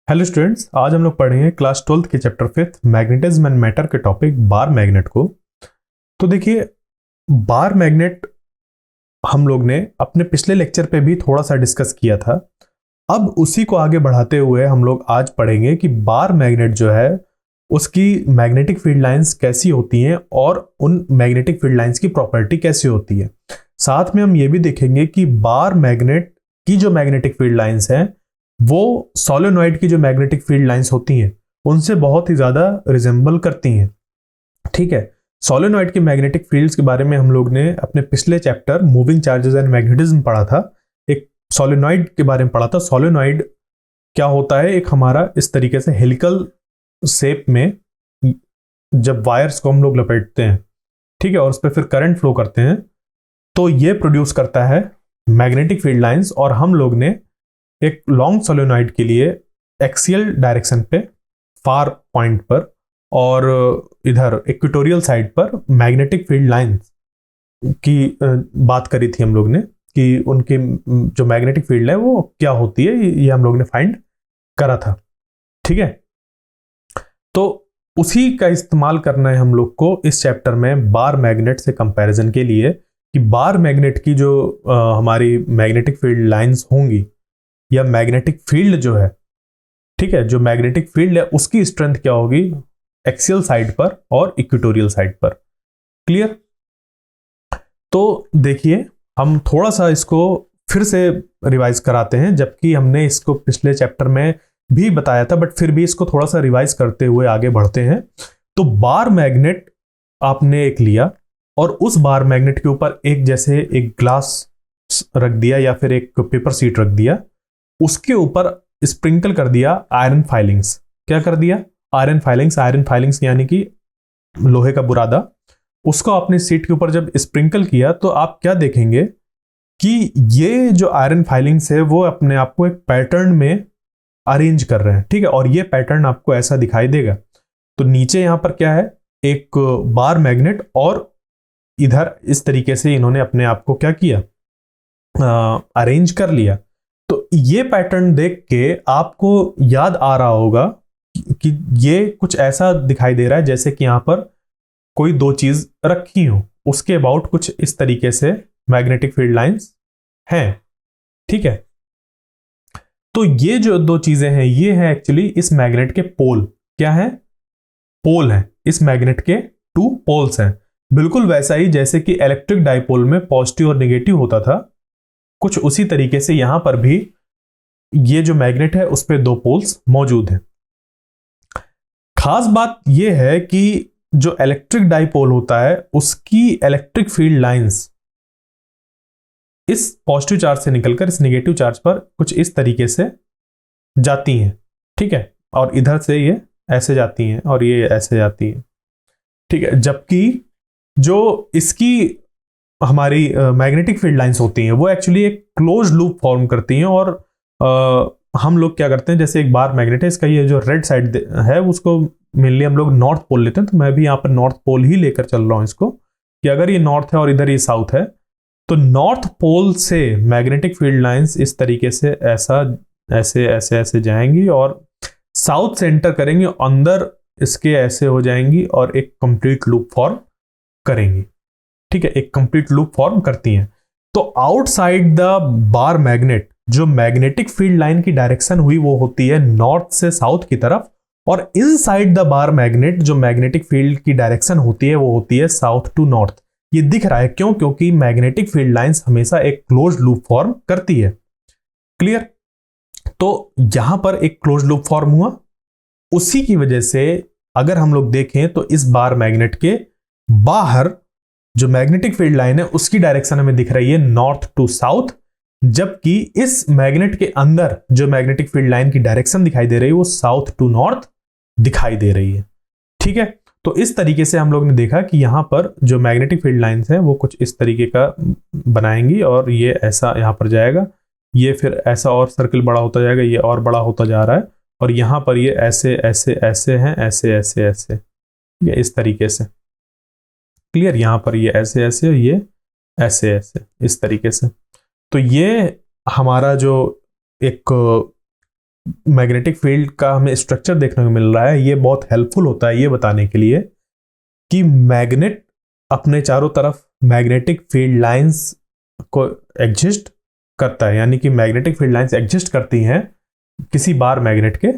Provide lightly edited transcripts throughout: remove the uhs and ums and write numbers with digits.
Hello students, आज हम लोग पढ़ेंगे क्लास 12th के चैप्टर 5 मैग्नेटिज्म एंड मैटर के टॉपिक बार मैग्नेट को। तो देखिए, बार मैग्नेट हम लोग ने अपने पिछले लेक्चर पे भी थोड़ा सा डिस्कस किया था। अब उसी को आगे बढ़ाते हुए हम लोग आज पढ़ेंगे कि बार मैग्नेट जो है उसकी मैग्नेटिक फील्ड लाइंस कैसी होती हैं और उन मैग्नेटिक फील्ड लाइंस की प्रॉपर्टी कैसी होती है। साथ में हम ये भी देखेंगे कि बार मैग्नेट की जो मैग्नेटिक फील्ड लाइंस हैं वो सोलेनॉइड की जो मैग्नेटिक फील्ड लाइंस होती हैं उनसे बहुत ही ज्यादा रिजेंबल करती हैं। ठीक है, सोलेनॉइड की मैग्नेटिक फील्ड्स के बारे में हम लोग ने अपने पिछले chapter moving charges and magnetism पढ़ा था। एक सोलेनॉइड के बारे में पढ़ा था। सोलेनॉइड क्या होता है, एक हमारा इस तरीके से हेलिकल शेप में जब वायर्स को हम लोग लपेटते हैं, ठीक है, और उस पर फिर करंट फ्लो करते हैं तो ये प्रोड्यूस करता है मैग्नेटिक फील्ड लाइंस। और हम लोग ने एक लॉन्ग सोलेनॉइड के लिए एक्सियल डायरेक्शन पे फार पॉइंट पर और इधर इक्वेटोरियल साइड पर मैग्नेटिक फील्ड लाइंस की बात करी थी हम लोग ने कि उनकी जो मैग्नेटिक फील्ड है वो क्या होती है, ये हम लोग ने फाइंड करा था। ठीक है, तो उसी का इस्तेमाल करना है हम लोग को इस चैप्टर में बार मैग्नेट से कंपैरिजन के लिए कि बार मैग्नेट की जो हमारी मैग्नेटिक फील्ड लाइंस होंगी या मैग्नेटिक फील्ड जो है, ठीक है, जो मैग्नेटिक फील्ड है उसकी स्ट्रेंथ क्या होगी एक्सियल साइड पर और इक्वेटोरियल साइड पर। क्लियर? तो देखिए, हम थोड़ा सा इसको फिर से रिवाइज कराते हैं, जबकि हमने इसको पिछले चैप्टर में भी बताया था, बट फिर भी इसको थोड़ा सा रिवाइज करते हुए आगे बढ़ते हैं। तो बार मैग्नेट आपने एक लिया और उस बार मैग्नेट के ऊपर एक जैसे एक ग्लास रख दिया या फिर एक पेपर सीट रख दिया, उसके ऊपर स्प्रिंकल कर दिया आयरन फाइलिंग्स। क्या कर दिया? Iron filings. आयरन फाइलिंग्स यानी कि लोहे का बुरादा। उसको आपने सीट के ऊपर जब स्प्रिंकल किया तो आप क्या देखेंगे कि ये जो आयरन फाइलिंग्स है वो अपने आप को एक पैटर्न में अरेंज कर रहे हैं। ठीक है, और ये पैटर्न आपको ऐसा दिखाई देगा। तो नीचे यहां पर क्या है, एक बार मैग्नेट, और इधर इस तरीके से इन्होंने अपने आप को क्या किया, अरेंज कर लिया। तो ये पैटर्न देख के आपको याद आ रहा होगा कि ये कुछ ऐसा दिखाई दे रहा है जैसे कि यहां पर कोई दो चीज रखी हो, उसके अबाउट कुछ इस तरीके से मैग्नेटिक फील्ड लाइंस हैं। ठीक है, तो ये जो दो चीजें हैं ये हैं एक्चुअली इस मैग्नेट के पोल। क्या है? पोल है। इस मैग्नेट के टू पोल्स हैं। बिल्कुल वैसा ही जैसे कि इलेक्ट्रिक डाइपोल में पॉजिटिव और नेगेटिव होता था, कुछ उसी तरीके से यहां पर भी ये जो मैग्नेट है उस पे दो पोल्स मौजूद हैं। खास बात यह है कि जो इलेक्ट्रिक डाइपोल होता है उसकी इलेक्ट्रिक फील्ड लाइंस इस पॉजिटिव चार्ज से निकलकर इस नेगेटिव चार्ज पर कुछ इस तरीके से जाती हैं। ठीक है, और इधर से ये ऐसे जाती हैं और ये ऐसे जाती हैं। ठीक है, जबकि जो इसकी हमारी मैग्नेटिक फील्ड लाइंस होती हैं वो एक्चुअली एक क्लोज लूप फॉर्म करती हैं। और हम लोग क्या करते हैं, जैसे एक बार मैग्नेट है, इसका ये जो रेड साइड है उसको मेनली हम लोग नॉर्थ पोल लेते हैं। तो मैं भी यहाँ पर नॉर्थ पोल ही लेकर चल रहा हूँ इसको, कि अगर ये नॉर्थ है और इधर ये साउथ है तो नॉर्थ पोल से मैग्नेटिक फील्ड लाइंस इस तरीके से ऐसा ऐसे ऐसे ऐसे जाएंगी और साउथ से एंटर करेंगी, अंदर इसके ऐसे हो जाएंगी और एक कंप्लीट लूप फॉर्म करेंगी। ठीक है, एक कंप्लीट लूप फॉर्म करती हैं। तो आउटसाइड द बार मैग्नेट जो मैग्नेटिक फील्ड लाइन की डायरेक्शन हुई वो होती है नॉर्थ से साउथ की तरफ, और इनसाइड द बार मैग्नेट जो मैग्नेटिक फील्ड की डायरेक्शन होती है वो होती है साउथ टू नॉर्थ। ये दिख रहा है क्यों? क्योंकि मैग्नेटिक फील्ड लाइंस हमेशा एक क्लोज लूप फॉर्म करती है। क्लियर? तो यहां पर एक क्लोज लूप फॉर्म हुआ, उसी की वजह से अगर हम लोग देखें तो इस बार मैग्नेट के बाहर जो मैग्नेटिक फील्ड लाइन है उसकी डायरेक्शन हमें दिख रही है नॉर्थ टू साउथ, जबकि इस मैग्नेट के अंदर जो मैग्नेटिक फील्ड लाइन की डायरेक्शन दिखाई दे रही है वो साउथ टू नॉर्थ दिखाई दे रही है। ठीक है, तो इस तरीके से हम लोग ने देखा कि यहां पर जो मैग्नेटिक फील्ड लाइंस है वो कुछ इस तरीके का बनाएंगी और ये ऐसा यहां पर जाएगा, ये फिर ऐसा और सर्कल बड़ा होता जाएगा, ये और बड़ा होता जा रहा है, और यहां पर ये ऐसे ऐसे ऐसे हैं, ऐसे ऐसे ऐसे, ये इस तरीके से। क्लियर? यहां पर ये ऐसे ऐसे और ये ऐसे ऐसे इस तरीके से। तो ये हमारा जो एक मैग्नेटिक फील्ड का हमें स्ट्रक्चर देखने को मिल रहा है, ये बहुत हेल्पफुल होता है ये बताने के लिए कि मैग्नेट अपने चारों तरफ मैग्नेटिक फील्ड लाइंस को एग्जिस्ट करता है, यानी कि मैग्नेटिक फील्ड लाइंस एग्जिस्ट करती हैं किसी बार मैग्नेट के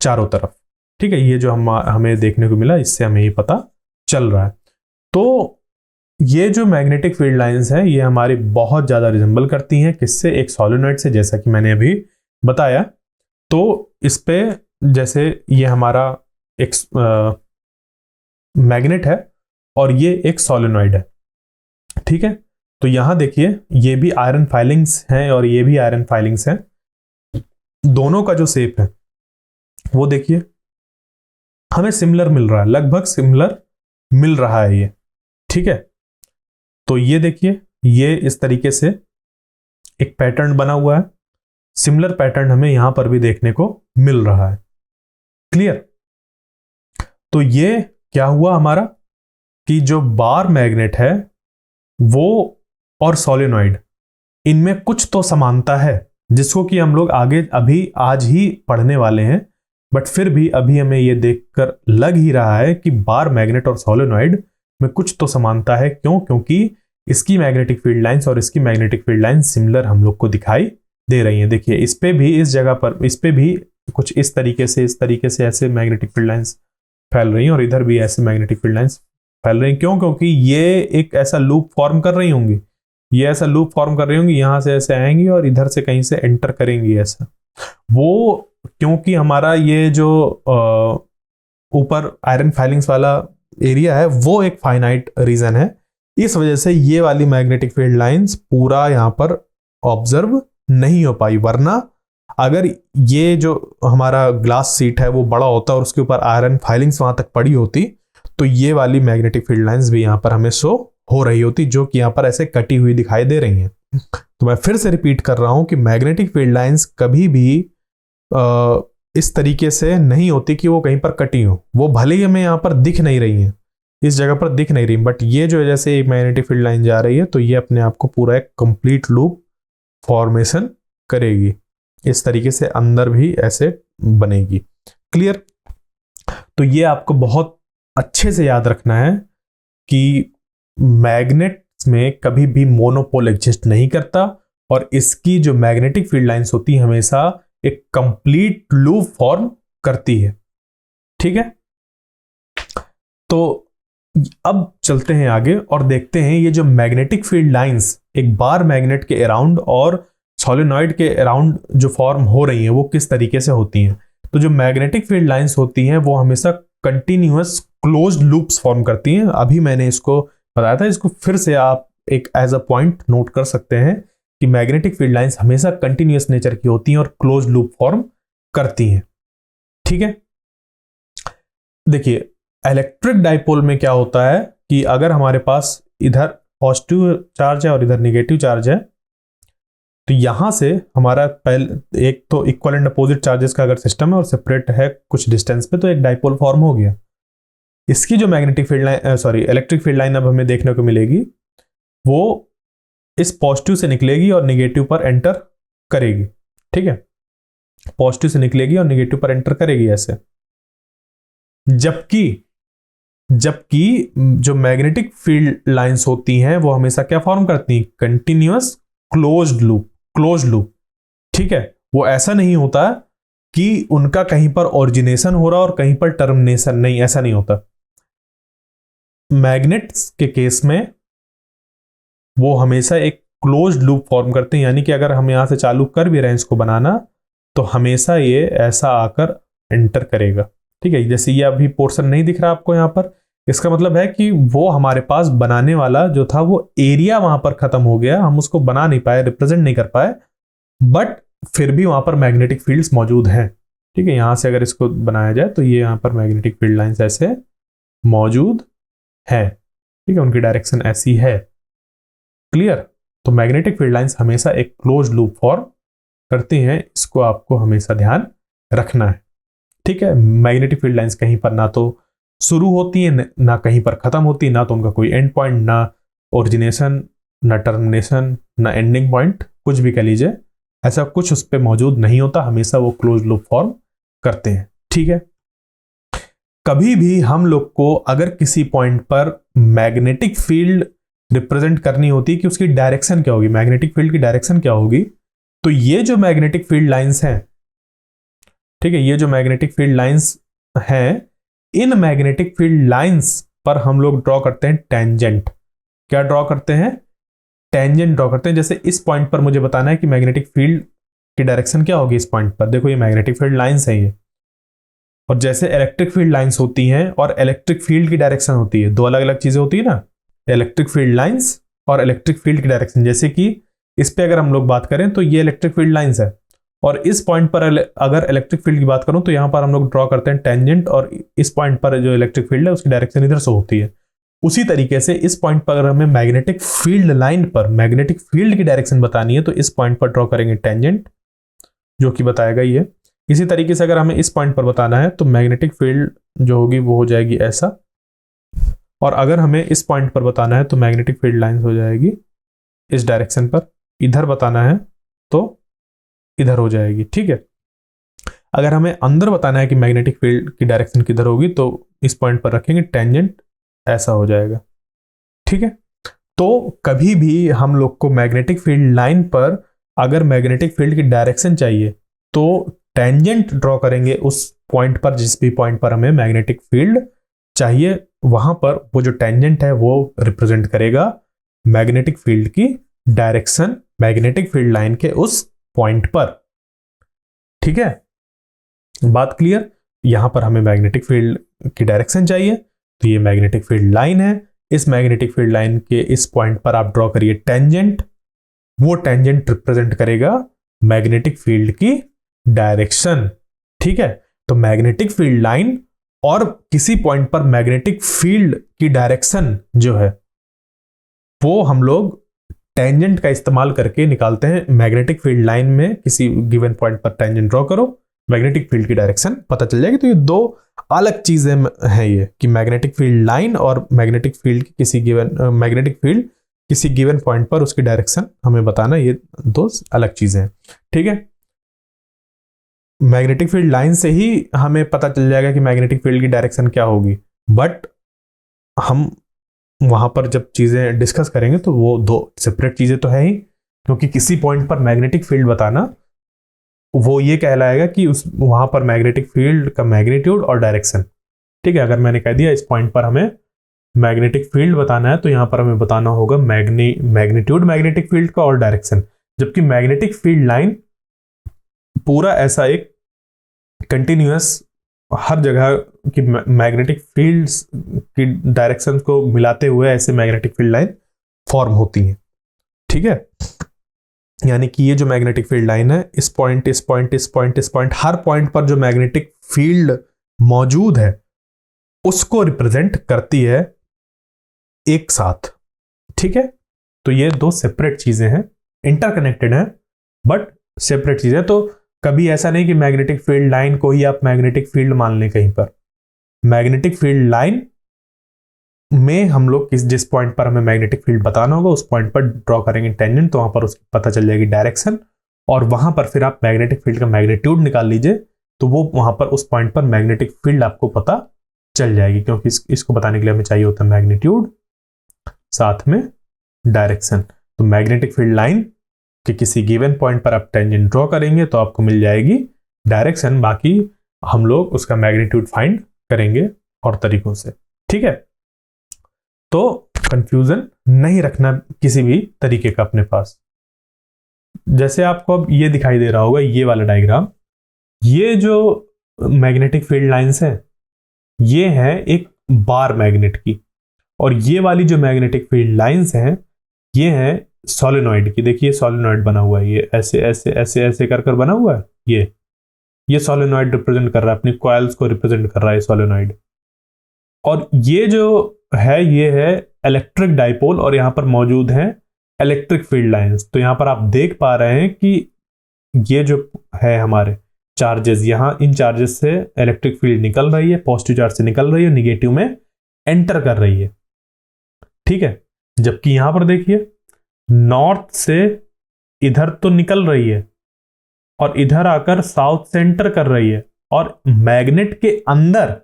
चारों तरफ। ठीक है, ये जो हमें देखने को मिला, इससे हमें ये पता चल रहा है। तो ये जो मैग्नेटिक फील्ड लाइंस है ये हमारी बहुत ज्यादा रिजेंबल करती हैं किससे, एक सोलेनॉइड से, जैसा कि मैंने अभी बताया। तो इस पे जैसे ये हमारा एक मैग्नेट है और ये एक सोलेनॉइड है। ठीक है, तो यहां देखिए ये भी आयरन फाइलिंग्स हैं और ये भी आयरन फाइलिंग्स हैं। दोनों का जो शेप है वो देखिए हमें सिमिलर मिल रहा है, लगभग सिमिलर मिल रहा है ये। ठीक है, तो ये देखिए ये इस तरीके से एक पैटर्न बना हुआ है, सिमिलर पैटर्न हमें यहां पर भी देखने को मिल रहा है। क्लियर? तो ये क्या हुआ हमारा कि जो बार मैग्नेट है वो और सोलेनॉइड, इनमें कुछ तो समानता है जिसको कि हम लोग आगे अभी आज ही पढ़ने वाले हैं, बट फिर भी अभी हमें ये देखकर लग ही रहा है कि बार मैग्नेट और सोलेनॉइड में कुछ तो समानता है। क्यों? क्योंकि इसकी मैग्नेटिक फील्ड लाइंस और इसकी मैग्नेटिक फील्ड लाइंस सिमिलर हम लोग को दिखाई दे रही हैं। देखिए इस पे भी, इस जगह पर इस पे भी कुछ इस तरीके से ऐसे मैग्नेटिक फील्ड लाइंस फैल रही हैं और इधर भी ऐसे मैग्नेटिक फील्ड लाइंस फैल रही हैं। क्यों? क्योंकि ये एक ऐसा लूप फॉर्म कर रही होंगी, ये ऐसा लूप फॉर्म कर रही होंगी, यहां से ऐसे आएंगी और इधर से कहीं से एंटर करेंगी ऐसा। वो क्योंकि हमारा ये जो ऊपर आयरन फाइलिंग्स वाला एरिया है वो एक फाइनाइट रीजन है, इस वजह से ये वाली मैग्नेटिक फील्ड लाइंस पूरा यहां पर ऑब्जर्व नहीं हो पाई। वरना अगर ये जो हमारा ग्लास सीट है वो बड़ा होता और उसके ऊपर आयरन फाइलिंग्स वहां तक पड़ी होती तो ये वाली मैग्नेटिक फील्ड लाइंस भी यहां पर हमें शो हो रही होती, जो कि यहां पर ऐसे कटी हुई दिखाई दे रही हैं। तो मैं फिर से रिपीट कर रहा हूं कि मैग्नेटिक फील्ड लाइंस कभी भी इस तरीके से नहीं होती कि वो कहीं पर कटी हो। वो भले ही हमें यहाँ पर दिख नहीं रही है, इस जगह पर दिख नहीं रही, बट ये जो जैसे एक मैग्नेटिक फील्ड लाइन जा रही है तो ये अपने आप को पूरा एक कंप्लीट लूप फॉर्मेशन करेगी, इस तरीके से अंदर भी ऐसे बनेगी। क्लियर? तो ये आपको बहुत अच्छे से याद रखना है कि मैग्नेट में कभी भी मोनोपोल एग्जिस्ट नहीं करता और इसकी जो मैग्नेटिक फील्ड लाइंस होती है हमेशा एक कंप्लीट लूप फॉर्म करती है। ठीक है, तो अब चलते हैं आगे और देखते हैं ये जो मैग्नेटिक फील्ड लाइंस एक बार मैग्नेट के अराउंड और सोलेनॉइड के अराउंड जो फॉर्म हो रही हैं वो किस तरीके से होती हैं। तो जो मैग्नेटिक फील्ड लाइंस होती हैं वो हमेशा कंटिन्यूअस क्लोज्ड लूप्स फॉर्म करती हैं। अभी मैंने इसको बताया था, इसको फिर से आप एक एज अ पॉइंट नोट कर सकते हैं कि मैग्नेटिक फील्ड लाइंस हमेशा कंटिन्यूअस नेचर की होती हैं और क्लोज लूप फॉर्म करती हैं। ठीक है, देखिए इलेक्ट्रिक डाइपोल में क्या होता है कि अगर हमारे पास इधर पॉजिटिव चार्ज है और इधर नेगेटिव चार्ज है तो यहां से हमारा पहले एक तो इक्वल एंड अपोजिट चार्जेस का अगर सिस्टम है और सेपरेट है कुछ डिस्टेंस पे तो एक डाइपोल फॉर्म हो गया। इसकी जो magnetic field line electric field line अब हमें देखने को मिलेगी वो इस पॉजिटिव से निकलेगी और नेगेटिव पर एंटर करेगी। ठीक है, पॉजिटिव से निकलेगी और नेगेटिव पर एंटर करेगी ऐसे। जबकि जो मैग्नेटिक फील्ड लाइंस होती हैं वो हमेशा क्या फॉर्म करती हैं? Continuous closed loop. ठीक है, वो ऐसा नहीं होता कि उनका कहीं पर ओरिजिनेशन हो रहा और कहीं पर टर्मिनेशन, नहीं, ऐसा नहीं होता। मैग्नेट्स के केस में वो हमेशा एक क्लोज्ड लूप फॉर्म करते हैं, यानी कि अगर हम यहां से चालू कर भी रहे हैं इसको बनाना तो हमेशा ये ऐसा आकर एंटर करेगा। ठीक है, जैसे ये अभी पोर्शन नहीं दिख रहा आपको यहां पर, इसका मतलब है कि वो हमारे पास बनाने वाला जो था वो एरिया वहां पर खत्म हो गया, हम उसको बना नहीं पाए, रिप्रेजेंट नहीं कर पाए, बट फिर भी वहां पर मैग्नेटिक फील्ड्स मौजूद हैं। ठीक है, यहां से अगर इसको बनाया जाए तो ये यहां पर मैग्नेटिक फील्ड लाइंस ऐसे मौजूद है। ठीक है, उनकी डायरेक्शन ऐसी है। क्लियर? तो मैग्नेटिक फील्ड लाइंस हमेशा एक क्लोज लूप फॉर्म करती हैं, इसको आपको हमेशा ध्यान रखना है। ठीक है, मैग्नेटिक फील्ड लाइंस कहीं पर ना तो शुरू होती है ना कहीं पर खत्म होती है, ना तो उनका कोई एंड पॉइंट, ना ओरिजिनेशन, ना टर्मिनेशन, ना एंडिंग पॉइंट, कुछ भी कह लीजिए, ऐसा कुछ उस पर मौजूद नहीं होता, हमेशा वो क्लोज लूप फॉर्म करते हैं। ठीक है, कभी भी हम लोग को अगर किसी पॉइंट पर मैग्नेटिक फील्ड रिप्रेजेंट करनी होती है कि उसकी डायरेक्शन क्या होगी, मैग्नेटिक फील्ड की डायरेक्शन क्या होगी, तो ये जो मैग्नेटिक फील्ड लाइंस हैं, ठीक है, ये जो मैग्नेटिक फील्ड लाइंस हैं, इन मैग्नेटिक फील्ड लाइंस पर हम लोग ड्रॉ करते हैं टेंजेंट। क्या ड्रॉ करते हैं? टेंजेंट ड्रॉ करते हैं। जैसे इस पॉइंट पर मुझे बताना है कि मैग्नेटिक फील्ड की डायरेक्शन क्या होगी इस पॉइंट पर। देखो ये मैग्नेटिक फील्ड लाइंस है ये, और जैसे इलेक्ट्रिक फील्ड लाइंस होती हैं और इलेक्ट्रिक फील्ड की डायरेक्शन होती है, दो अलग अलग चीजें होती है ना, इलेक्ट्रिक फील्ड लाइंस और इलेक्ट्रिक फील्ड की डायरेक्शन। जैसे कि इस पे अगर हम लोग बात करें तो ये इलेक्ट्रिक फील्ड लाइंस है, और इस पॉइंट पर अगर इलेक्ट्रिक फील्ड की बात करूं तो यहां पर हम लोग ड्रॉ करते हैं टेंजेंट, और इस पॉइंट पर जो इलेक्ट्रिक फील्ड है उसकी डायरेक्शन इधर से होती है। उसी तरीके से इस पॉइंट पर अगर हमें मैग्नेटिक फील्ड लाइन पर मैग्नेटिक फील्ड की डायरेक्शन बतानी है तो इस पॉइंट पर ड्रॉ करेंगे टेंजेंट, जो कि बताएगा ये। इसी तरीके से अगर हमें इस पॉइंट पर बताना है तो मैग्नेटिक फील्ड जो होगी वो हो जाएगी ऐसा, और अगर हमें इस पॉइंट पर बताना है तो मैग्नेटिक फील्ड लाइंस हो जाएगी इस डायरेक्शन पर। इधर बताना है तो इधर हो जाएगी। ठीक है, अगर हमें अंदर बताना है कि मैग्नेटिक फील्ड की डायरेक्शन किधर होगी तो इस पॉइंट पर रखेंगे टेंजेंट, ऐसा हो जाएगा। ठीक है, तो कभी भी हम लोग को मैग्नेटिक फील्ड लाइन पर अगर मैग्नेटिक फील्ड की डायरेक्शन चाहिए तो टेंजेंट ड्रॉ करेंगे उस पॉइंट पर, जिस भी पॉइंट पर हमें मैग्नेटिक फील्ड चाहिए वहां पर वो जो टेंजेंट है वो रिप्रेजेंट करेगा मैग्नेटिक फील्ड की डायरेक्शन मैग्नेटिक फील्ड लाइन के उस पॉइंट पर। ठीक है, बात क्लियर? यहां पर हमें मैग्नेटिक फील्ड की डायरेक्शन चाहिए तो ये मैग्नेटिक फील्ड लाइन है, इस मैग्नेटिक फील्ड लाइन के इस पॉइंट पर आप ड्रॉ करिए टेंजेंट, वो टेंजेंट रिप्रेजेंट करेगा मैग्नेटिक फील्ड की डायरेक्शन। ठीक है, तो मैग्नेटिक फील्ड लाइन और किसी पॉइंट पर मैग्नेटिक फील्ड की डायरेक्शन जो है वो हम लोग टेंजेंट का इस्तेमाल करके निकालते हैं। मैग्नेटिक फील्ड लाइन में किसी गिवन पॉइंट पर टेंजेंट ड्रॉ करो, मैग्नेटिक फील्ड की डायरेक्शन पता चल जाएगी। तो ये दो अलग चीजें हैं, ये कि मैग्नेटिक फील्ड लाइन और मैग्नेटिक फील्ड की किसी गिवन मैग्नेटिक फील्ड किसी गिवन पॉइंट पर उसकी डायरेक्शन हमें बताना, ये दो अलग चीजें हैं। ठीक है, मैग्नेटिक फील्ड लाइन से ही हमें पता चल जाएगा कि मैग्नेटिक फील्ड की डायरेक्शन क्या होगी, बट हम वहां पर जब चीजें डिस्कस करेंगे तो वो दो सेपरेट चीजें तो है ही, क्योंकि किसी पॉइंट पर मैग्नेटिक फील्ड बताना वो ये कहलाएगा कि उस वहां पर मैग्नेटिक फील्ड का मैग्नीट्यूड और डायरेक्शन। ठीक है, अगर मैंने कह दिया इस पॉइंट पर हमें मैग्नेटिक फील्ड बताना है तो यहां पर हमें बताना होगा मैग्नीट्यूड मैग्नेटिक फील्ड का और डायरेक्शन, जबकि मैग्नेटिक फील्ड लाइन पूरा ऐसा एक कंटिन्यूअस हर जगह की मैग्नेटिक फील्ड्स की डायरेक्शन को मिलाते हुए ऐसे मैग्नेटिक फील्ड लाइन फॉर्म होती हैं। ठीक है, यानी कि ये जो मैग्नेटिक फील्ड लाइन है इस पॉइंट इस पॉइंट इस पॉइंट इस पॉइंट हर पॉइंट पर जो मैग्नेटिक फील्ड मौजूद है उसको रिप्रेजेंट करती है एक साथ। ठीक है, तो ये दो सेपरेट चीजें हैं, इंटरकनेक्टेड हैं बट सेपरेट चीजें। तो कभी ऐसा नहीं कि मैग्नेटिक फील्ड लाइन को ही आप मैग्नेटिक फील्ड मान लें कहीं पर। मैग्नेटिक फील्ड लाइन में हम लोग जिस पॉइंट पर हमें मैग्नेटिक फील्ड बताना होगा उस पॉइंट पर ड्रॉ करेंगे टेंजेंट, तो वहां पर उसकी पता चल जाएगी डायरेक्शन, और वहां पर फिर आप मैग्नेटिक फील्ड का मैग्नीट्यूड निकाल लीजिए तो वो वहां पर उस पॉइंट पर मैग्नेटिक फील्ड आपको पता चल जाएगी, क्योंकि इसको बताने के लिए हमें चाहिए होता है मैग्नीट्यूड साथ में डायरेक्शन। तो मैग्नेटिक फील्ड लाइन के किसी गिवन पॉइंट पर आप टेंजेंट ड्रॉ करेंगे तो आपको मिल जाएगी डायरेक्शन, बाकी हम लोग उसका मैग्नीट्यूड फाइंड करेंगे और तरीकों से। ठीक है, तो कंफ्यूजन नहीं रखना किसी भी तरीके का अपने पास। जैसे आपको अब ये दिखाई दे रहा होगा ये वाला डायग्राम, ये जो मैग्नेटिक फील्ड लाइंस है ये है एक बार मैग्नेट की, और ये वाली जो मैग्नेटिक फील्ड लाइंस हैं ये है सोलेनॉइड की। देखिए सोलेनॉइड बना हुआ है, ये ऐसे ऐसे ऐसे ऐसे कर कर बना हुआ है। ये सोलेनॉइड रिप्रेजेंट कर रहा है, अपनी कॉइल्स को रिप्रेजेंट कर रहा है सोलेनॉइड। और ये जो है ये है इलेक्ट्रिक डाइपोल, और यहां पर मौजूद है इलेक्ट्रिक फील्ड लाइंस। तो यहां पर आप देख पा रहे हैं कि ये जो है हमारे चार्जेस, यहां इन चार्जेस से इलेक्ट्रिक फील्ड निकल रही है, पॉजिटिव चार्ज से निकल रही है, निगेटिव में एंटर कर रही है। ठीक है, जबकि यहां पर देखिए नॉर्थ से इधर तो निकल रही है और इधर आकर साउथ सेंटर कर रही है, और मैग्नेट के अंदर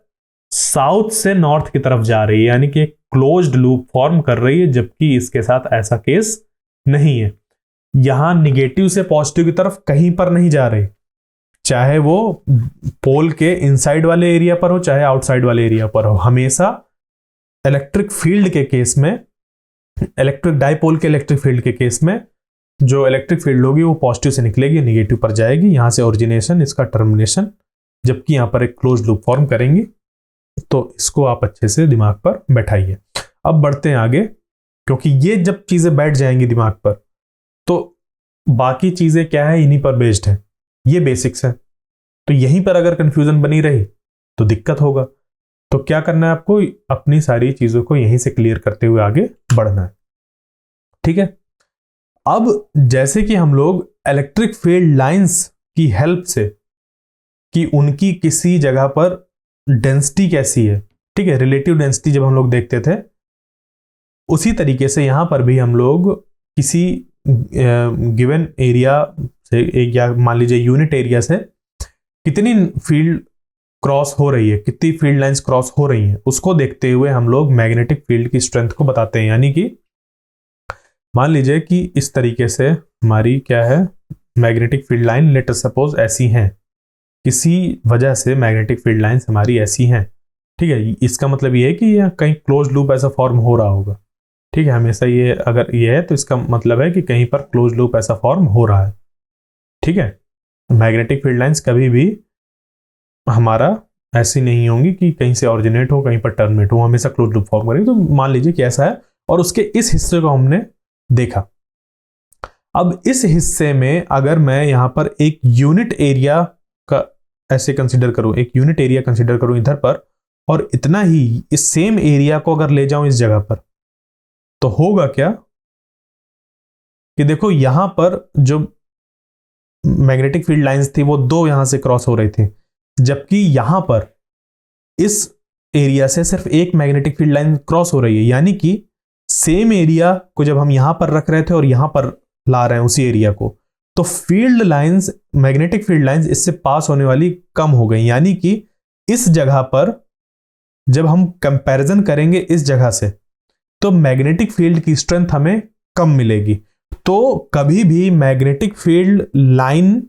साउथ से नॉर्थ की तरफ जा रही है, यानी कि एक क्लोज्ड लूप फॉर्म कर रही है, जबकि इसके साथ ऐसा केस नहीं है। यहां निगेटिव से पॉजिटिव की तरफ कहीं पर नहीं जा रही, चाहे वो पोल के इनसाइड वाले एरिया पर हो चाहे आउटसाइड वाले एरिया पर हो। हमेशा इलेक्ट्रिक फील्ड के केस में, इलेक्ट्रिक डाइपोल के इलेक्ट्रिक फील्ड के केस में, जो इलेक्ट्रिक फील्ड होगी वो पॉजिटिव से निकलेगी, निगेटिव पर जाएगी, यहां से ओरिजिनेशन, इसका टर्मिनेशन, जबकि यहां पर एक क्लोज लूप फॉर्म करेंगी। तो इसको आप अच्छे से दिमाग पर बैठाइए। अब बढ़ते हैं आगे, क्योंकि ये जब चीजें बैठ जाएंगी दिमाग पर तो बाकी चीजें क्या है, इन्हीं पर बेस्ड है, ये बेसिक्स है। तो यहीं पर अगर कंफ्यूजन बनी रही तो दिक्कत होगा। तो क्या करना है आपको, अपनी सारी चीजों को यहीं से क्लियर करते हुए आगे बढ़ना है। ठीक है। अब जैसे कि हम लोग इलेक्ट्रिक फील्ड लाइंस की हेल्प से कि उनकी किसी जगह पर डेंसिटी कैसी है, ठीक है, रिलेटिव डेंसिटी जब हम लोग देखते थे, उसी तरीके से यहां पर भी हम लोग किसी गिवन एरिया से, एक या मान लीजिए यूनिट एरिया से कितनी फील्ड क्रॉस हो रही है, कितनी फील्ड लाइंस क्रॉस हो रही हैं, उसको देखते हुए हम लोग मैग्नेटिक फील्ड की स्ट्रेंथ को बताते हैं। यानी कि मान लीजिए कि इस तरीके से हमारी क्या है, magnetic field line let us suppose ऐसी हैं, किसी वजह से मैग्नेटिक फील्ड लाइंस हमारी ऐसी हैं। ठीक है, इसका मतलब ये है कि यह कहीं क्लोज लूप ऐसा फॉर्म हो रहा होगा। ठीक है, हमेशा ये अगर ये है तो इसका मतलब है कि कहीं पर क्लोज लूप ऐसा फॉर्म हो रहा है। ठीक है, मैग्नेटिक फील्ड लाइंस कभी भी हमारा ऐसी नहीं होंगी कि कहीं से ऑरिजिनेट हो कहीं पर टर्मिनेट हो, हमेशा क्लोज लूप फॉर्म करेगी। तो मान लीजिए कि ऐसा है, और उसके इस हिस्से को हमने देखा। अब इस हिस्से में अगर मैं यहां पर एक यूनिट एरिया का ऐसे कंसीडर करूं, एक यूनिट एरिया कंसीडर करूं इधर पर, और इतना ही इस सेम एरिया को अगर ले जाऊं इस जगह पर, तो होगा क्या कि देखो यहां पर जो मैग्नेटिक फील्ड लाइंस थी वो दो यहां से क्रॉस हो रही थी, जबकि यहां पर इस एरिया से सिर्फ एक मैग्नेटिक फील्ड लाइन क्रॉस हो रही है। यानी कि सेम एरिया को जब हम यहां पर रख रहे थे और यहां पर ला रहे हैं उसी एरिया को, तो field lines, magnetic field lines इससे पास होने वाली कम हो गई। यानी कि इस जगह पर जब हम कंपैरिजन करेंगे इस जगह से, तो मैग्नेटिक फील्ड की स्ट्रेंथ हमें कम मिलेगी। तो कभी भी मैग्नेटिक फील्ड लाइन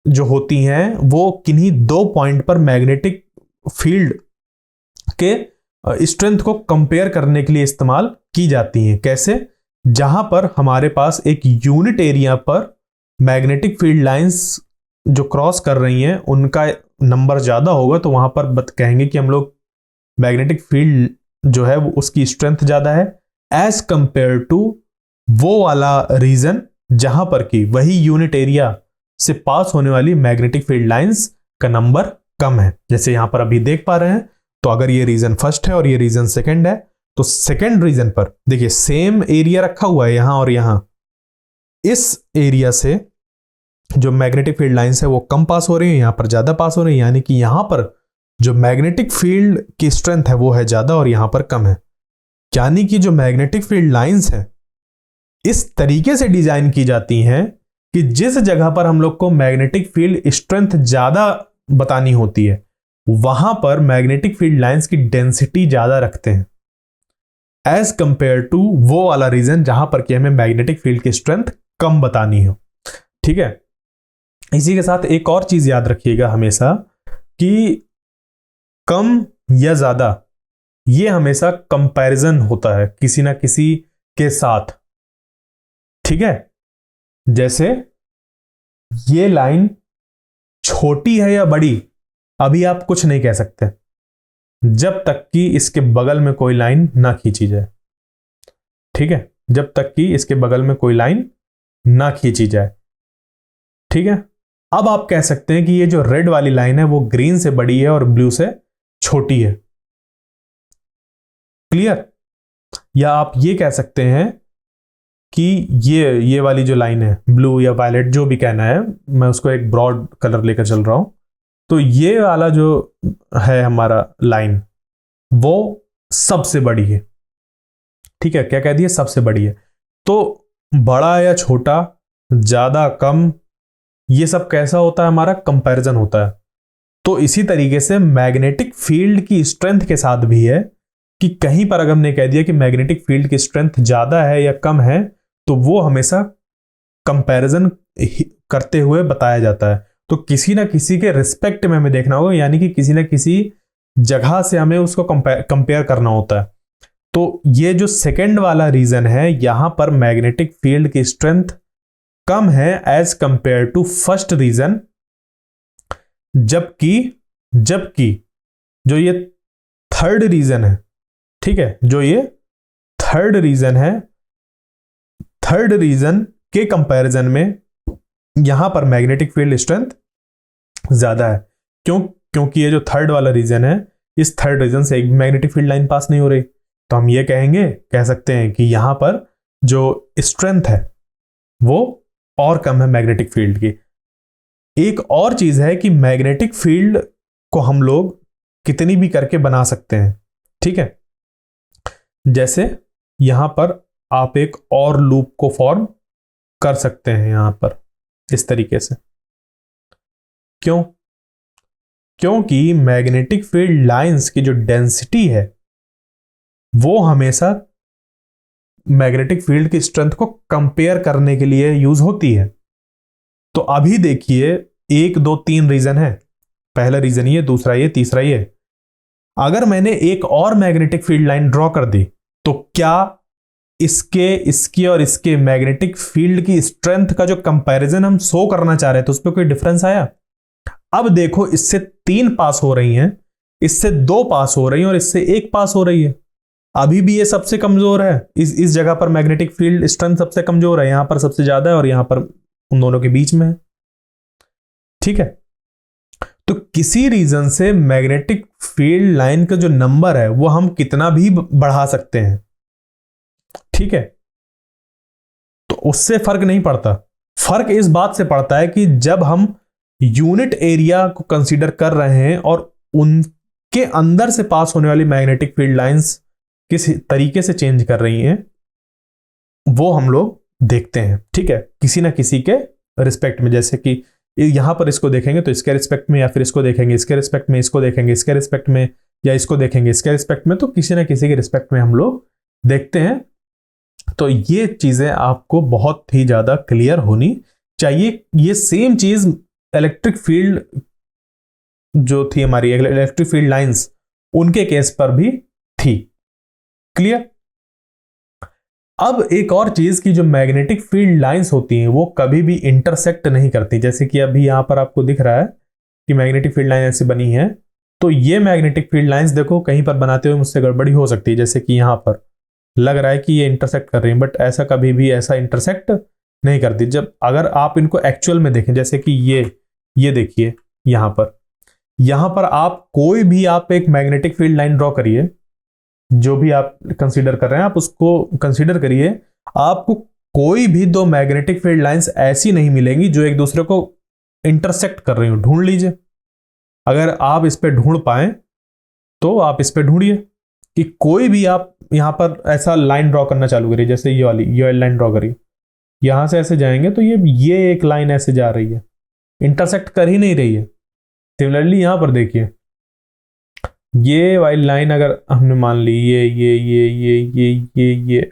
जो होती हैं वो किन्हीं दो पॉइंट पर मैग्नेटिक फील्ड के स्ट्रेंथ को कंपेयर करने के लिए इस्तेमाल की जाती हैं। कैसे? जहां पर हमारे पास एक यूनिट एरिया पर मैग्नेटिक फील्ड लाइंस जो क्रॉस कर रही हैं उनका नंबर ज्यादा होगा, तो वहां पर कहेंगे कि हम लोग मैग्नेटिक फील्ड जो है वो उसकी स्ट्रेंथ ज्यादा है एज कंपेयर टू वो वाला रीजन जहां पर कि वही यूनिट एरिया से पास होने वाली मैग्नेटिक फील्ड लाइंस का नंबर कम है। जैसे यहां पर अभी देख पा रहे हैं, तो अगर ये रीजन फर्स्ट है और ये रीजन सेकंड है, तो सेकंड रीजन पर देखिए सेम एरिया रखा हुआ है यहां और यहां, इस एरिया से जो मैग्नेटिक फील्ड लाइंस है वो कम पास हो रही है, यहां पर ज्यादा पास हो रही है। यानी कि यहां पर जो मैग्नेटिक फील्ड की स्ट्रेंथ है वो है ज्यादा और यहां पर कम है। यानी कि जो मैग्नेटिक फील्ड लाइंस है इस तरीके से डिजाइन की जाती हैं कि जिस जगह पर हम लोग को मैग्नेटिक फील्ड स्ट्रेंथ ज्यादा बतानी होती है वहां पर मैग्नेटिक फील्ड लाइंस की डेंसिटी ज्यादा रखते हैं एज कंपेयर टू वो वाला रीजन जहां पर कि हमें मैग्नेटिक फील्ड की स्ट्रेंथ कम बतानी हो। ठीक है, इसी के साथ एक और चीज याद रखिएगा हमेशा कि कम या ज्यादा ये हमेशा कंपैरिजन होता है किसी ना किसी के साथ। ठीक है, जैसे ये लाइन छोटी है या बड़ी अभी आप कुछ नहीं कह सकते जब तक कि इसके बगल में कोई लाइन ना खींची जाए। ठीक है, जब तक कि इसके बगल में कोई लाइन ना खींची जाए। ठीक है, अब आप कह सकते हैं कि ये जो रेड वाली लाइन है वो ग्रीन से बड़ी है और ब्लू से छोटी है। क्लियर? या आप ये कह सकते हैं कि ये वाली जो लाइन है ब्लू या वायलेट जो भी कहना है, मैं उसको एक ब्रॉड कलर लेकर चल रहा हूं, तो ये वाला जो है हमारा लाइन वो सबसे बड़ी है। ठीक है, क्या कह दिया? सबसे बड़ी है। तो बड़ा या छोटा, ज्यादा कम, ये सब कैसा होता है, हमारा कंपैरिजन होता है। तो इसी तरीके से मैग्नेटिक फील्ड की स्ट्रेंथ के साथ भी है कि कहीं पर अगर हमने कह दिया कि मैग्नेटिक फील्ड की स्ट्रेंथ ज्यादा है या कम है, तो वो हमेशा कंपैरिजन करते हुए बताया जाता है। तो किसी ना किसी के रिस्पेक्ट में हमें देखना होगा, यानी कि किसी ना किसी जगह से हमें उसको कंपेयर करना होता है। तो ये जो सेकंड वाला रीजन है, यहां पर मैग्नेटिक फील्ड की स्ट्रेंथ कम है as compare to first region, जबकि जबकि जो ये थर्ड रीजन है, ठीक है, जो ये थर्ड रीजन है, थर्ड रीजन के कंपैरिजन में यहां पर मैग्नेटिक फील्ड स्ट्रेंथ ज्यादा है। क्योंकि ये जो थर्ड वाला रीजन है, इस थर्ड रीजन से एक मैग्नेटिक फील्ड लाइन पास नहीं हो रही, तो हम ये कह सकते हैं कि यहां पर जो स्ट्रेंथ है वो और कम है मैग्नेटिक फील्ड की। एक और चीज है कि मैग्नेटिक फील्ड को हम लोग कितनी भी करके बना सकते हैं, ठीक है। जैसे यहां पर आप एक और लूप को फॉर्म कर सकते हैं यहां पर इस तरीके से। क्योंकि मैग्नेटिक फील्ड लाइंस की जो डेंसिटी है वो हमेशा मैग्नेटिक फील्ड की स्ट्रेंथ को कंपेयर करने के लिए यूज होती है। तो अभी देखिए 1 2 3 रीजन है, पहला रीजन ये, दूसरा ये, तीसरा ये। अगर मैंने एक और मैग्नेटिक फील्ड लाइन ड्रॉ कर दी, तो क्या इसके और इसके मैग्नेटिक फील्ड की स्ट्रेंथ का जो कंपैरिजन हम शो करना चाह रहे थे उस पर कोई डिफरेंस आया? अब देखो, इससे 3 पास हो रही हैं, इससे 2 पास हो रही हैं और इससे 1 पास हो रही है। अभी भी ये सबसे कमजोर है, इस जगह पर मैग्नेटिक फील्ड स्ट्रेंथ सबसे कमजोर है, यहां पर सबसे ज्यादा है और यहां पर उन दोनों के बीच में है, ठीक है। तो किसी रीजन से मैग्नेटिक फील्ड लाइन का जो नंबर है वो हम कितना भी बढ़ा सकते हैं, ठीक है। तो उससे फर्क नहीं पड़ता। फर्क इस बात से पड़ता है कि जब हम यूनिट एरिया को कंसीडर कर रहे हैं और उनके अंदर से पास होने वाली मैग्नेटिक फील्ड लाइंस किस तरीके से चेंज कर रही हैं, वो हम लोग देखते हैं, ठीक है, किसी ना किसी के रिस्पेक्ट में। जैसे कि यहां पर इसको देखेंगे तो इसके रिस्पेक्ट में, या फिर इसको देखेंगे इसके रिस्पेक्ट में, इसको देखेंगे इसके रिस्पेक्ट में, या इसको देखेंगे इसके रिस्पेक्ट में, तो किसी ना किसी के रिस्पेक्ट में हम लोग देखते हैं। तो ये चीजें आपको बहुत ही ज्यादा क्लियर होनी चाहिए। ये सेम चीज इलेक्ट्रिक फील्ड जो थी हमारी, इलेक्ट्रिक फील्ड लाइंस, उनके केस पर भी थी। क्लियर? अब एक और चीज की जो मैग्नेटिक फील्ड लाइंस होती हैं वो कभी भी इंटरसेक्ट नहीं करती। जैसे कि अभी यहां पर आपको दिख रहा है कि मैग्नेटिक फील्ड लाइन ऐसी बनी है, तो ये मैग्नेटिक फील्ड लाइंस देखो कहीं पर बनाते हुए मुझसे गड़बड़ी हो सकती है। जैसे कि यहां पर लग रहा है कि ये इंटरसेक्ट कर रही है, बट ऐसा कभी भी ऐसा इंटरसेक्ट नहीं करती। जब अगर आप इनको एक्चुअल में देखें, जैसे कि ये देखिए यहां पर आप कोई भी आप एक मैग्नेटिक फील्ड लाइन ड्रॉ करिए, जो भी आप कंसीडर कर रहे हैं आप उसको कंसीडर करिए, आपको कोई भी 2 मैग्नेटिक फील्ड लाइंस ऐसी नहीं मिलेंगी जो एक दूसरे को इंटरसेक्ट कर रही हो। ढूंढ लीजिए, अगर आप इस पे ढूंढ पाए तो आप इस पे ढूंढिए कि कोई भी आप यहां पर ऐसा लाइन ड्रॉ करना चालू करिए। जैसे ये वाली लाइन ड्रॉ करिए, यहां से ऐसे जाएंगे तो ये एक लाइन ऐसे जा रही है, इंटरसेक्ट कर ही नहीं रही है। सिमिलरली यहां पर देखिए, ये वाली लाइन अगर हमने मान ली ये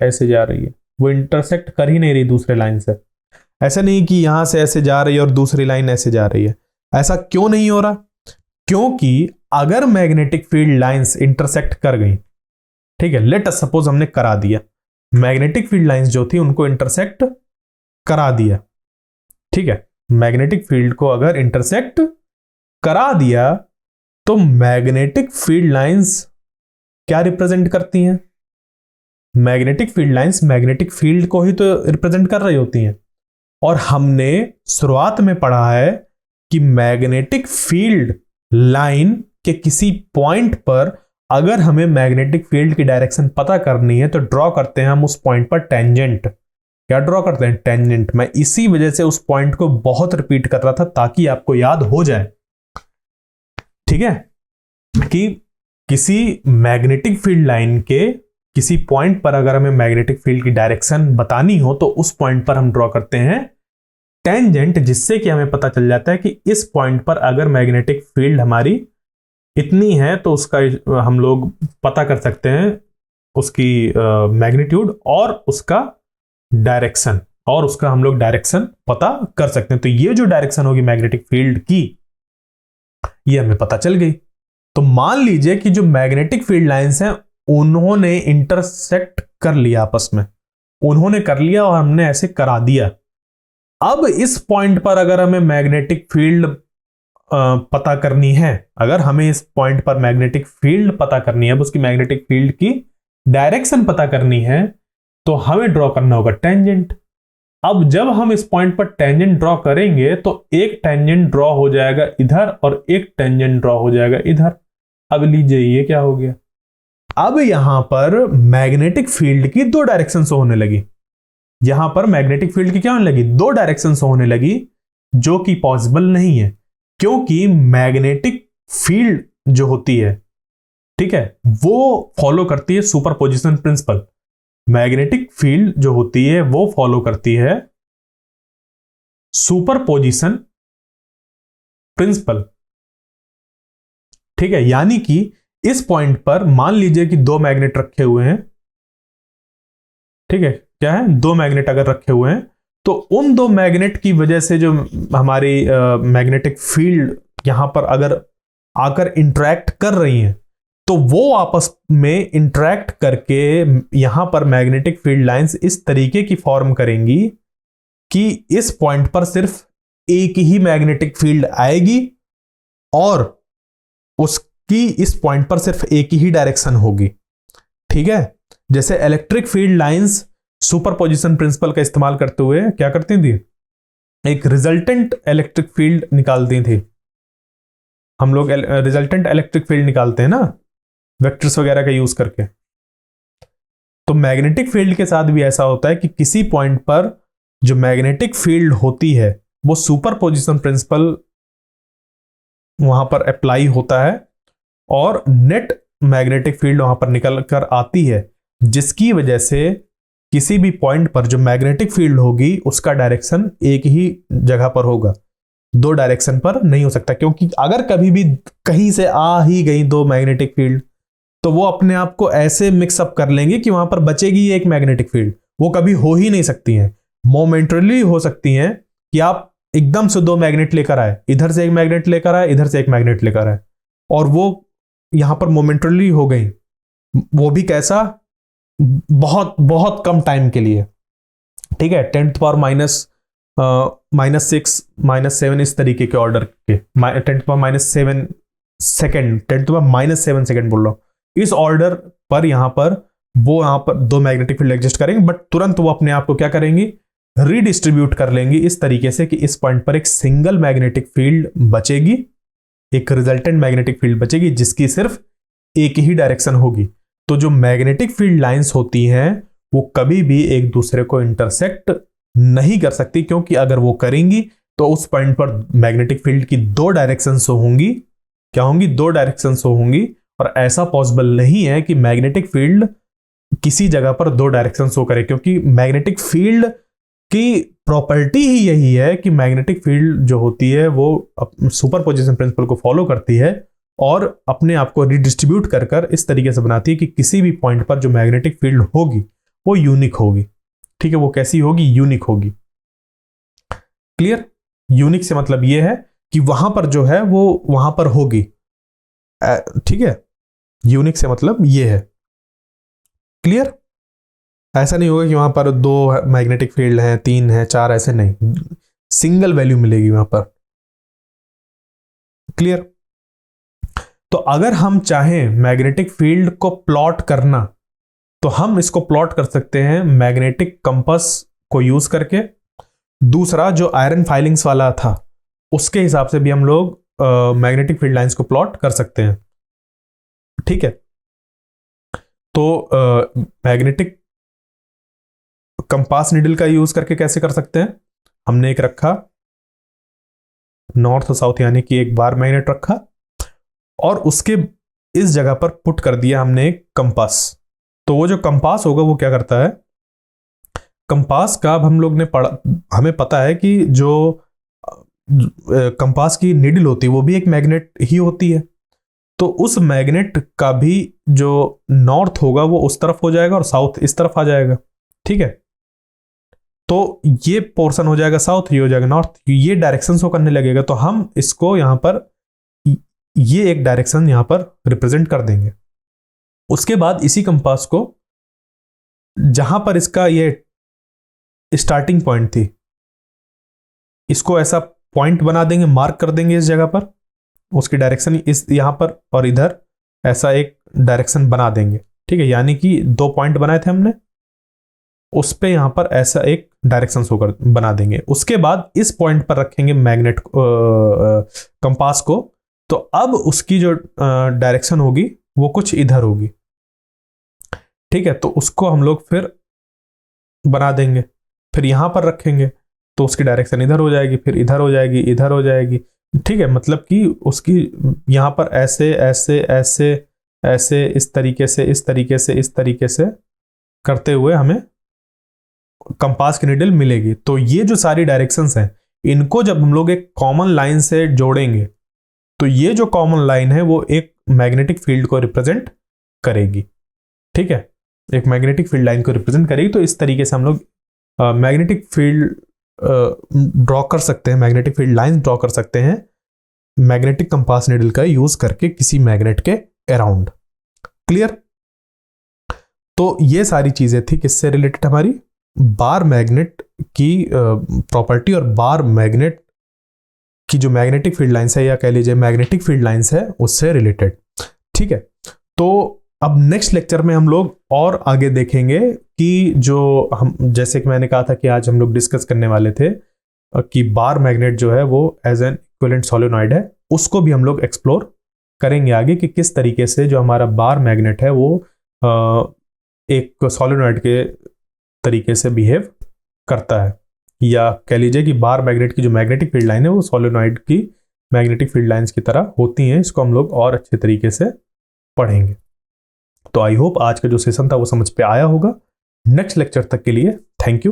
ऐसे जा रही है, वो इंटरसेक्ट कर ही नहीं रही दूसरे लाइन से। ऐसा नहीं कि यहां से ऐसे जा रही है और दूसरी लाइन ऐसे जा रही है। ऐसा क्यों नहीं हो रहा? क्योंकि अगर मैग्नेटिक फील्ड लाइंस इंटरसेक्ट कर गई, ठीक है, लेट अस सपोज हमने करा दिया, मैग्नेटिक फील्ड लाइंस जो थी उनको इंटरसेक्ट करा दिया, ठीक है। मैग्नेटिक फील्ड को अगर इंटरसेक्ट करा दिया तो मैग्नेटिक फील्ड लाइंस क्या रिप्रेजेंट करती हैं? Magnetic field lines magnetic field को ही तो रिप्रेजेंट कर रही होती हैं। और हमने शुरुआत में पढ़ा है कि मैग्नेटिक फील्ड लाइन के किसी पॉइंट पर अगर हमें मैग्नेटिक फील्ड की डायरेक्शन पता करनी है तो ड्रॉ करते हैं हम उस पॉइंट पर टेंजेंट। क्या ड्रॉ करते हैं? टेंजेंट। मैं इसी वजह से उस पॉइंट को बहुत रिपीट कर रहा था ताकि आपको याद हो जाए, ठीक है, कि किसी मैग्नेटिक फील्ड लाइन के किसी पॉइंट पर अगर हमें मैग्नेटिक फील्ड की डायरेक्शन बतानी हो तो उस पॉइंट पर हम ड्रॉ करते हैं टेंजेंट, जिससे कि हमें पता चल जाता है कि इस पॉइंट पर अगर मैग्नेटिक फील्ड हमारी इतनी है तो उसका हम लोग पता कर सकते हैं उसकी मैग्नीट्यूड और उसका डायरेक्शन, और उसका हम लोग डायरेक्शन पता कर सकते हैं। तो ये जो डायरेक्शन होगी मैग्नेटिक फील्ड की, ये हमें पता चल गई। तो मान लीजिए कि जो मैग्नेटिक फील्ड लाइंस हैं उन्होंने इंटरसेक्ट कर लिया आपस में, उन्होंने कर लिया और हमने ऐसे करा दिया। अब इस पॉइंट पर अगर हमें मैग्नेटिक फील्ड पता करनी है, अगर हमें इस पॉइंट पर मैग्नेटिक फील्ड पता करनी है, अब उसकी मैग्नेटिक फील्ड की डायरेक्शन पता करनी है, तो हमें ड्रॉ करना होगा टेंजेंट। अब जब हम इस पॉइंट पर टेंजेंट ड्रॉ करेंगे तो एक टेंजेंट ड्रॉ हो जाएगा इधर और एक टेंजेंट ड्रॉ हो जाएगा इधर। अब लीजिए ये क्या हो गया, अब यहां पर मैग्नेटिक फील्ड की दो डायरेक्शन होने लगी। यहां पर मैग्नेटिक फील्ड की क्या होने लगी, दो डायरेक्शन होने लगी, जो कि पॉसिबल नहीं है, क्योंकि मैग्नेटिक फील्ड जो होती है, ठीक है, वो फॉलो करती है सुपरपोजिशन प्रिंसिपल। मैग्नेटिक फील्ड जो होती है वो फॉलो करती है सुपरपोजिशन प्रिंसिपल, ठीक है। यानी कि इस पॉइंट पर मान लीजिए कि दो मैग्नेट रखे हुए हैं, ठीक है, क्या है, दो मैग्नेट अगर रखे हुए हैं, तो उन दो मैग्नेट की वजह से जो हमारी मैग्नेटिक फील्ड यहां पर अगर आकर इंटरेक्ट कर रही हैं, तो वो आपस में इंटरेक्ट करके यहां पर मैग्नेटिक फील्ड लाइंस इस तरीके की फॉर्म करेंगी कि इस पॉइंट पर सिर्फ एक ही मैग्नेटिक फील्ड आएगी और उसकी इस पॉइंट पर सिर्फ एक ही डायरेक्शन होगी, ठीक है। जैसे electric field lines superposition principle का इस्तेमाल करते हुए क्या करती थी, एक रिजल्टेंट इलेक्ट्रिक फील्ड निकालती थी। हम लोग रिजल्टेंट इलेक्ट्रिक फील्ड निकालते हैं ना वेक्टर्स वगैरह का यूज करके। तो मैग्नेटिक फील्ड के साथ भी ऐसा होता है कि किसी पॉइंट पर जो मैग्नेटिक फील्ड होती है वो सुपरपोजिशन प्रिंसिपल वहां पर अप्लाई होता है और नेट मैग्नेटिक फील्ड वहां पर निकल कर आती है, जिसकी वजह से किसी भी पॉइंट पर जो मैग्नेटिक फील्ड होगी उसका डायरेक्शन एक ही जगह पर होगा, दो डायरेक्शन पर नहीं हो सकता। क्योंकि अगर कभी भी कहीं से आ ही गई दो मैग्नेटिक फील्ड, तो वो अपने आप को ऐसे मिक्सअप कर लेंगे कि वहां पर बचेगी एक मैग्नेटिक फील्ड, वो कभी हो ही नहीं सकती हैं। मोमेंटरली हो सकती हैं कि आप एकदम से दो मैग्नेट लेकर आए, इधर से एक मैग्नेट लेकर आए, इधर से एक मैग्नेट लेकर आए, और वो यहां पर मोमेंटरली हो गई, वो भी कैसा, बहुत बहुत कम टाइम के लिए, ठीक है, 10⁻⁻⁻6 -7 इस तरीके के ऑर्डर के, 10⁻⁷ सेकेंड, 10⁻⁷ सेकेंड बोल रहा हूं, इस ऑर्डर पर यहां पर दो मैग्नेटिक फील्ड एग्जिस्ट करेंगे, बट तुरंत वो अपने आप को क्या करेंगी, रीडिस्ट्रीब्यूट कर लेंगी इस तरीके से कि इस पॉइंट पर एक सिंगल मैग्नेटिक फील्ड बचेगी, एक रिजल्टेंट मैग्नेटिक फील्ड बचेगी जिसकी सिर्फ एक ही डायरेक्शन होगी। तो जो मैग्नेटिक फील्ड लाइंस होती हैं वो कभी भी एक दूसरे को इंटरसेक्ट नहीं कर सकती, क्योंकि अगर वो करेंगी तो उस पॉइंट पर मैग्नेटिक फील्ड की दो डायरेक्शन होंगी, क्या होंगी, दो डायरेक्शन होंगी, और ऐसा पॉसिबल नहीं है कि मैग्नेटिक फील्ड किसी जगह पर दो डायरेक्शन शो करे, क्योंकि मैग्नेटिक फील्ड की प्रॉपर्टी ही यही है कि मैग्नेटिक फील्ड जो होती है वो सुपरपोजिशन प्रिंसिपल को फॉलो करती है और अपने आप को रिडिस्ट्रीब्यूट कर कर इस तरीके से बनाती है कि किसी भी पॉइंट पर जो मैग्नेटिक फील्ड होगी वो यूनिक होगी, ठीक है। वो कैसी होगी, यूनिक होगी। क्लियर, यूनिक से मतलब ये है कि वहां पर जो है वो वहां पर होगी, ठीक है, यूनिक से मतलब ये है। क्लियर, ऐसा नहीं होगा कि वहां पर दो मैग्नेटिक फील्ड हैं, तीन हैं, चार, ऐसे नहीं, सिंगल वैल्यू मिलेगी वहां पर। क्लियर, तो अगर हम चाहें मैग्नेटिक फील्ड को प्लॉट करना तो हम इसको प्लॉट कर सकते हैं मैग्नेटिक कंपास को यूज करके। दूसरा जो आयरन फाइलिंग्स वाला था उसके हिसाब से भी हम लोग मैग्नेटिक फील्ड लाइंस को प्लॉट कर सकते हैं, ठीक है। तो मैग्नेटिक कंपास नीडल का यूज करके कैसे कर सकते हैं, हमने एक रखा नॉर्थ साउथ यानी कि एक बार मैग्नेट रखा और उसके इस जगह पर पुट कर दिया हमने एक कंपास। तो वो जो कंपास होगा वो क्या करता है, कंपास का अब हम लोग ने पढ़ा, हमें पता है कि जो कंपास की नीडल होती है वो भी एक मैग्नेट ही होती है। तो उस मैग्नेट का भी जो नॉर्थ होगा वो उस तरफ हो जाएगा और साउथ इस तरफ आ जाएगा। ठीक है, तो ये पोर्शन हो जाएगा साउथ, ये हो जाएगा नॉर्थ, ये डायरेक्शन शो करने लगेगा। तो हम इसको यहां पर ये एक डायरेक्शन यहां पर रिप्रेजेंट कर देंगे। उसके बाद इसी कंपास को जहां पर इसका ये स्टार्टिंग पॉइंट थी, इसको ऐसा पॉइंट बना देंगे, मार्क कर देंगे इस जगह पर, उसकी डायरेक्शन इस यहां पर और इधर ऐसा एक डायरेक्शन बना देंगे। ठीक है, यानी कि 2 पॉइंट बनाए थे हमने, उस पे यहां पर ऐसा एक डायरेक्शन होकर बना देंगे। उसके बाद इस पॉइंट पर रखेंगे मैग्नेट कंपास को। तो अब उसकी जो डायरेक्शन होगी वो कुछ इधर होगी। ठीक है, तो उसको हम लोग फिर बना देंगे, फिर यहां पर रखेंगे तो उसकी डायरेक्शन इधर हो जाएगी, फिर इधर हो जाएगी, इधर हो जाएगी। ठीक है, मतलब कि उसकी यहां पर ऐसे ऐसे ऐसे ऐसे इस तरीके से इस तरीके से इस तरीके से करते हुए हमें कंपास की नीडल मिलेगी। तो ये जो सारी डायरेक्शंस हैं, इनको जब हम लोग एक कॉमन लाइन से जोड़ेंगे तो ये जो कॉमन लाइन है वो एक मैग्नेटिक फील्ड को रिप्रेजेंट करेगी। ठीक है, एक मैग्नेटिक फील्ड लाइन को रिप्रेजेंट करेगी। तो इस तरीके से हम लोग मैग्नेटिक फील्ड ड्रॉ कर सकते हैं, मैग्नेटिक फील्ड लाइन ड्रॉ कर सकते हैं मैग्नेटिक कंपास नीडल का यूज करके किसी मैग्नेट के अराउंड। क्लियर? तो ये सारी चीजें थी किससे रिलेटेड, हमारी बार मैग्नेट की प्रॉपर्टी और बार मैग्नेट की जो मैग्नेटिक फील्ड लाइंस है या कह लीजिए मैग्नेटिक फील्ड लाइंस है उससे रिलेटेड। ठीक है, तो अब नेक्स्ट लेक्चर में हम लोग और आगे देखेंगे कि जो हम, जैसे कि मैंने कहा था कि आज हम लोग डिस्कस करने वाले थे कि बार मैग्नेट जो है वो एज एन इक्विवेलेंट सोलेनॉइड है, उसको भी हम लोग एक्सप्लोर करेंगे आगे कि किस तरीके से जो हमारा बार मैग्नेट है वो एक सोलेनॉइड के तरीके से बिहेव करता है, या कह लीजिए कि बार मैग्नेट की जो मैग्नेटिक फील्ड लाइन है वो सोलेनॉइड की मैग्नेटिक फील्ड लाइंस की तरह होती हैं। इसको हम लोग और अच्छे तरीके से पढ़ेंगे। तो आई होप आज का जो सेशन था वो समझ पे आया होगा। नेक्स्ट लेक्चर तक के लिए थैंक यू।